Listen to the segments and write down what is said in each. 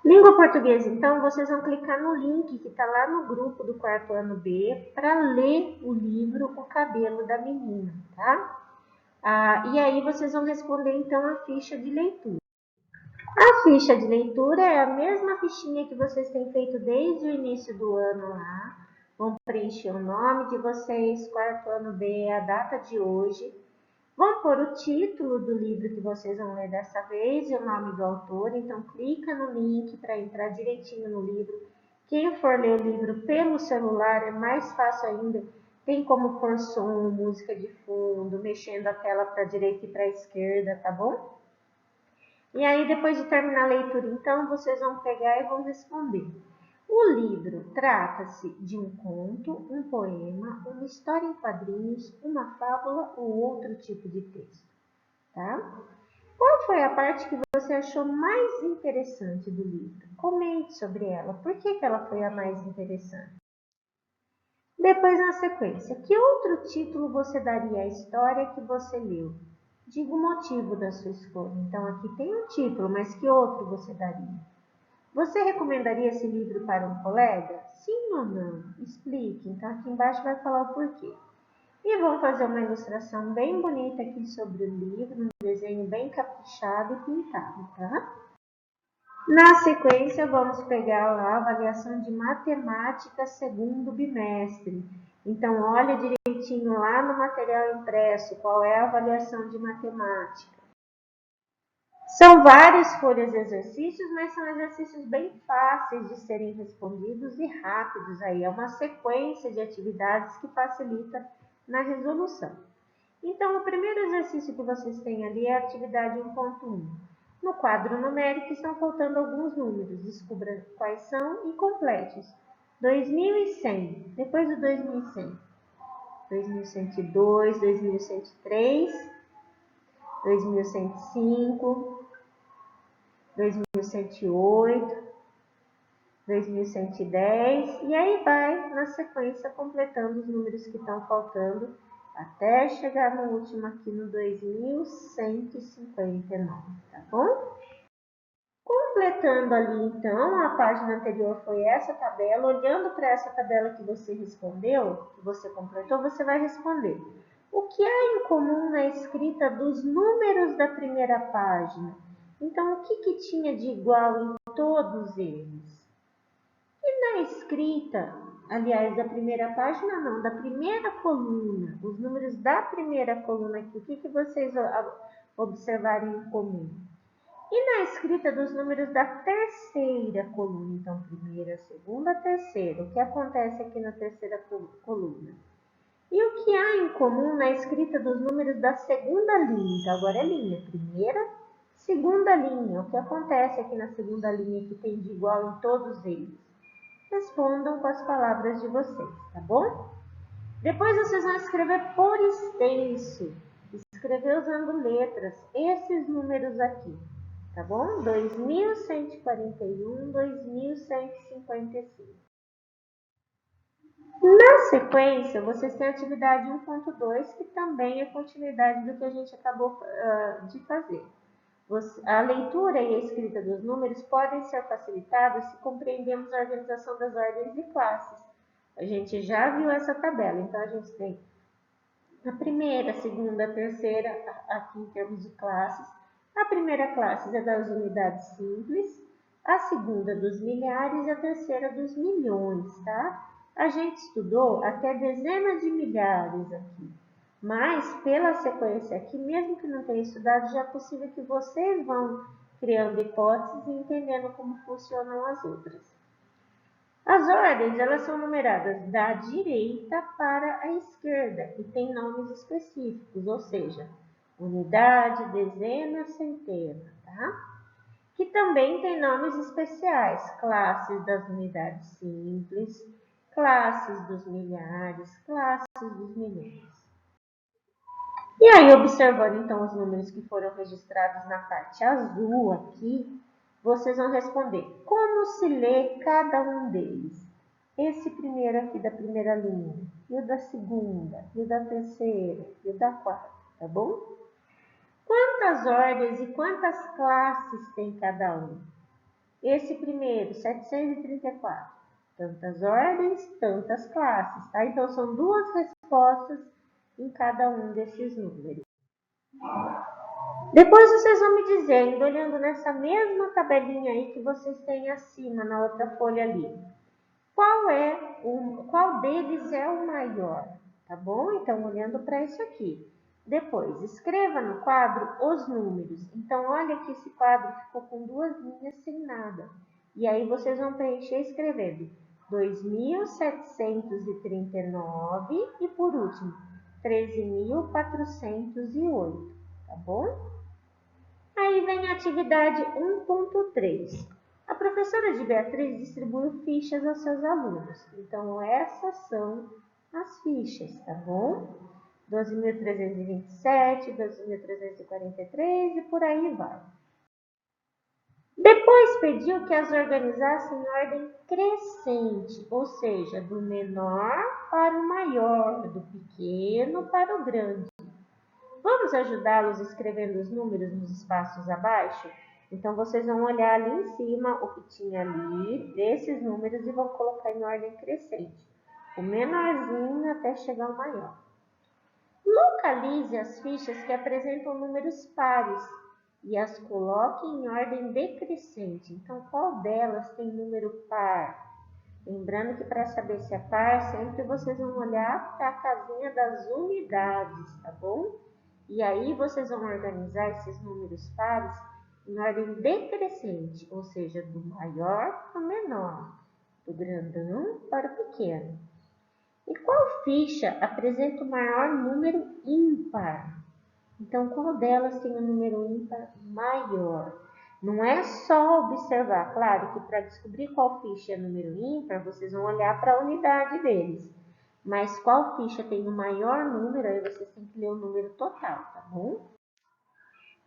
Língua portuguesa, então, vocês vão clicar no link que está lá no grupo do quarto ano B para ler o livro O Cabelo da Menina, tá? E aí vocês vão responder, então, a ficha de leitura. A ficha de leitura é a mesma fichinha que vocês têm feito desde o início do ano lá. Vão preencher o nome de vocês, quarto ano B, a data de hoje. Vão pôr o título do livro que vocês vão ler dessa vez e o nome do autor. Então, clica no link para entrar direitinho no livro. Quem for ler o livro pelo celular é mais fácil ainda. Tem como pôr som, música de fundo, mexendo a tela para a direita e para a esquerda, tá bom? E aí, depois de terminar a leitura, então, vocês vão pegar e vão responder. O livro trata-se de um conto, um poema, uma história em quadrinhos, uma fábula ou outro tipo de texto, tá? Qual foi a parte que você achou mais interessante do livro? Comente sobre ela. Por que ela foi a mais interessante? Depois, na sequência, que outro título você daria à história que você leu? Diga o motivo da sua escolha. Então, aqui tem um título, mas que outro você daria? Você recomendaria esse livro para um colega? Sim ou não? Explique. Então, aqui embaixo vai falar o porquê. E vamos fazer uma ilustração bem bonita aqui sobre o livro, um desenho bem caprichado e pintado, tá? Na sequência, vamos pegar lá a avaliação de matemática segundo bimestre. Então, olha direitinho lá no material impresso qual é a avaliação de matemática. São várias folhas de exercícios, mas são exercícios bem fáceis de serem respondidos e rápidos. Aí é uma sequência de atividades que facilita na resolução. Então, o primeiro exercício que vocês têm ali é a atividade 1.1. No quadro numérico estão faltando alguns números. Descubra quais são e complete-os. 2100. Depois do 2100. 2102, 2103, 2105, 2108, 2110, e aí vai na sequência completando os números que estão faltando até chegar no último aqui no 2159, tá bom? Completando ali então, a página anterior foi essa tabela, olhando para essa tabela que você respondeu, que você completou, você vai responder. O que há em comum na escrita dos números da primeira página? Então, o que tinha de igual em todos eles? E na escrita, aliás, da primeira página não, da primeira coluna, os números da primeira coluna aqui, o que vocês observaram em comum? E na escrita dos números da terceira coluna, então primeira, segunda, terceira, o que acontece aqui na terceira coluna? E o que há em comum na escrita dos números da segunda linha? Então agora é linha, primeira, segunda linha, o que acontece aqui na segunda linha que tem de igual em todos eles? Respondam com as palavras de vocês, tá bom? Depois vocês vão escrever por extenso, escrever usando letras, esses números aqui. Tá bom? 2141, 2155. Na sequência, vocês têm a atividade 1.2, que também é continuidade do que a gente acabou de fazer. A leitura e a escrita dos números podem ser facilitadas se compreendemos a organização das ordens de classes. A gente já viu essa tabela, então a gente tem a primeira, a segunda, a terceira, aqui em termos de classes. A primeira classe é das unidades simples, a segunda dos milhares e a terceira dos milhões, tá? A gente estudou até dezenas de milhares aqui, mas pela sequência aqui, mesmo que não tenha estudado, já é possível que vocês vão criando hipóteses e entendendo como funcionam as outras. As ordens, elas são numeradas da direita para a esquerda e tem nomes específicos, ou seja, unidade, dezena, centena, tá? Que também tem nomes especiais, classes das unidades simples, classes dos milhares, classes dos milhões. E aí, observando então os números que foram registrados na parte azul aqui, vocês vão responder como se lê cada um deles. Esse primeiro aqui da primeira linha, e o da segunda, e o da terceira, e o da quarta, tá bom? Quantas ordens e quantas classes tem cada um? Esse primeiro, 734. Tantas ordens, tantas classes, tá? Então, são duas respostas em cada um desses números. Depois vocês vão me dizendo, olhando nessa mesma tabelinha aí que vocês têm acima, na outra folha ali, qual deles é o maior, tá bom? Então, olhando para isso aqui. Depois, escreva no quadro os números. Então, olha que esse quadro ficou com duas linhas sem nada. E aí, vocês vão preencher escrevendo 2.739 e, por último, 13.408, tá bom? Aí vem a atividade 1.3. A professora de Beatriz distribuiu fichas aos seus alunos. Então, essas são as fichas, tá bom? 12.327, 12.343 e por aí vai. Depois pediu que as organizassem em ordem crescente, ou seja, do menor para o maior, do pequeno para o grande. Vamos ajudá-los escrevendo os números nos espaços abaixo? Então, vocês vão olhar ali em cima o que tinha ali, desses números, e vão colocar em ordem crescente. O menorzinho até chegar ao maior. Localize as fichas que apresentam números pares e as coloque em ordem decrescente. Então, qual delas tem número par? Lembrando que para saber se é par, sempre vocês vão olhar para a casinha das unidades, tá bom? E aí vocês vão organizar esses números pares em ordem decrescente, ou seja, do maior para o menor, do grandão para o pequeno. E qual ficha apresenta o maior número ímpar? Então, qual delas tem o número ímpar maior? Não é só observar, claro que para descobrir qual ficha é número ímpar, vocês vão olhar para a unidade deles. Mas qual ficha tem o maior número, aí vocês têm que ler o número total, tá bom?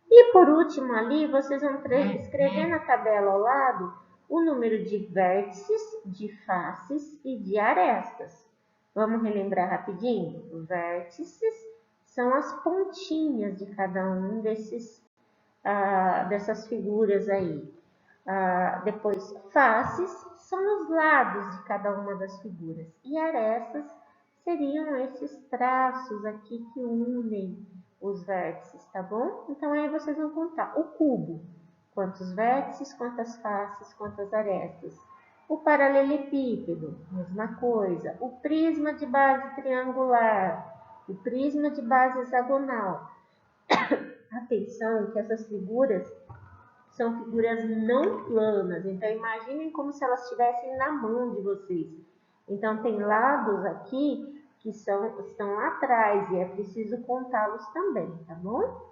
E por último ali, vocês vão escrever na tabela ao lado o número de vértices, de faces e de arestas. Vamos relembrar rapidinho? Vértices são as pontinhas de cada um dessas figuras aí. Depois, faces são os lados de cada uma das figuras. E arestas seriam esses traços aqui que unem os vértices, tá bom? Então, aí vocês vão contar. O cubo, quantos vértices, quantas faces, quantas arestas. O paralelepípedo, mesma coisa. O prisma de base triangular, o prisma de base hexagonal. Atenção que essas figuras são figuras não planas, então imaginem como se elas estivessem na mão de vocês. Então tem lados aqui que estão atrás e é preciso contá-los também, tá bom?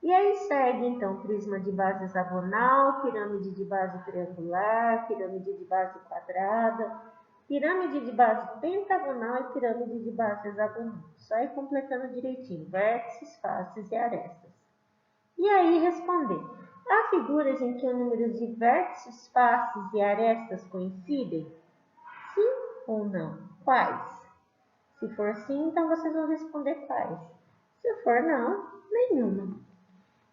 E aí segue então prisma de base hexagonal, pirâmide de base triangular, pirâmide de base quadrada, pirâmide de base pentagonal e pirâmide de base hexagonal. Só ir completando direitinho, vértices, faces e arestas. E aí responder. Há figuras em que o número de vértices, faces e arestas coincidem? Sim ou não? Quais? Se for sim, então vocês vão responder quais. Se for não, nenhuma.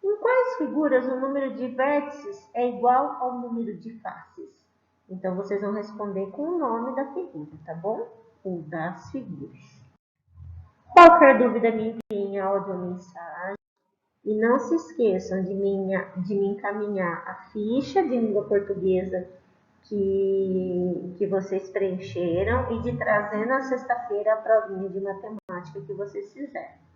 Em quais figuras o número de vértices é igual ao número de faces? Então, vocês vão responder com o nome da figura, tá bom? Ou das figuras. Qualquer dúvida, me enviem áudio ou mensagem. E não se esqueçam de me encaminhar a ficha de língua portuguesa que vocês preencheram e de trazer na sexta-feira a provinha de matemática que vocês fizeram.